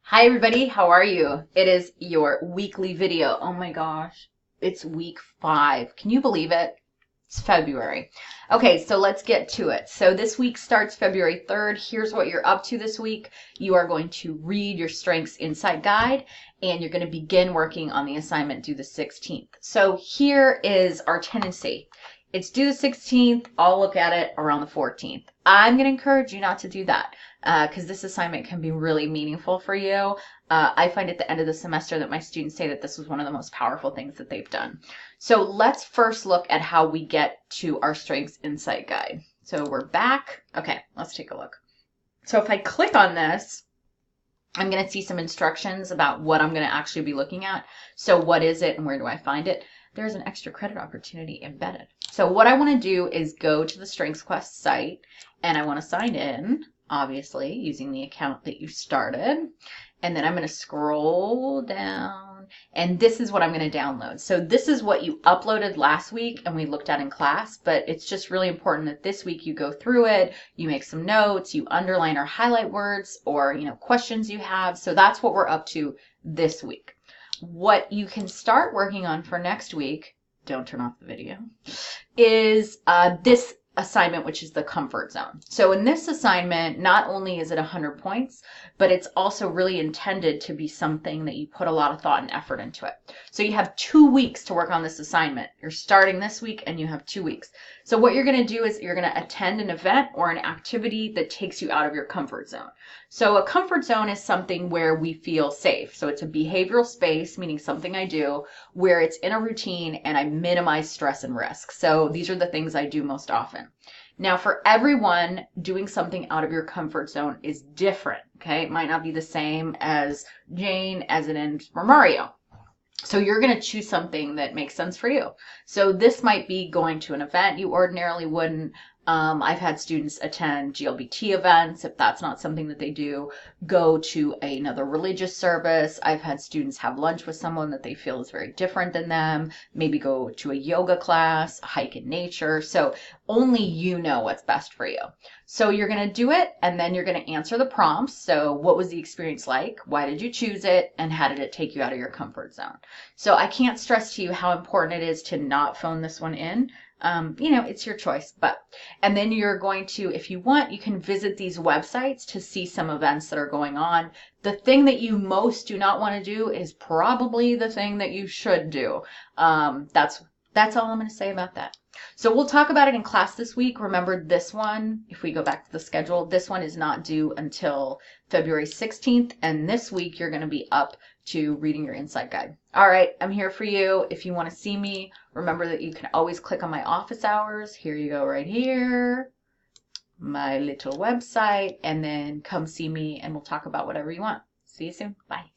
Hi everybody, how are you? It is your weekly video. Oh my gosh, it's week 5. Can you believe it? It's February. Okay, so let's get to it. So this week starts February 3rd. Here's what you're up to this week. You are going to read your Strengths Insight Guide, and you're going to begin working on the assignment due the 16th. So here is our tendency. It's due the 16th. I'll look at it around the 14th. I'm going to encourage you not to do that because this assignment can be really meaningful for you. I find at the end of the semester that my students say that this was one of the most powerful things that they've done. So let's first look at how we get to our Strengths Insight Guide. So we're back. Okay, let's take a look. So if I click on this, I'm going to see some instructions about what I'm going to actually be looking at. So what is it and where do I find it? There's an extra credit opportunity embedded. So what I want to do is go to the StrengthsQuest site and I want to sign in, obviously, using the account that you started. And then I'm going to scroll down and this is what I'm going to download. So this is what you uploaded last week and we looked at in class, but it's just really important that this week you go through it, you make some notes, you underline or highlight words or, questions you have. So that's what we're up to this week. What you can start working on for next week, don't turn off the video, is this assignment, which is the comfort zone. So in this assignment, not only is it 100 points, but it's also really intended to be something that you put a lot of thought and effort into it. So you have 2 weeks to work on this assignment. You're starting this week and you have 2 weeks. So what you're going to do is you're going to attend an event or an activity that takes you out of your comfort zone. So a comfort zone is something where we feel safe. So it's a behavioral space, meaning something I do where it's in a routine and I minimize stress and risk. So these are the things I do most often. Now for everyone, doing something out of your comfort zone is different, okay? It might not be the same as Jane as it is for Mario. So you're going to choose something that makes sense for you. So this might be going to an event you ordinarily wouldn't. I've had students attend GLBT events if that's not something that they do, go to another religious service. I've had students have lunch with someone that they feel is very different than them, maybe go to a yoga class, hike in nature. So only you know what's best for you. So you're going to do it and then you're going to answer the prompts. So what was the experience like? Why did you choose it? And how did it take you out of your comfort zone? So I can't stress to you how important it is to not phone this one in. It's your choice, and then you're going to, if you want, you can visit these websites to see some events that are going on. The thing that you most do not want to do is probably the thing that you should do. That's all I'm going to say about that. So we'll talk about it in class this week. Remember this one, if we go back to the schedule, this one is not due until February 16th. And this week you're going to be up to reading your insight guide. All right, I'm here for you. If you want to see me, remember that you can always click on my office hours. Here you go right here, my little website, and then come see me and we'll talk about whatever you want. See you soon. Bye.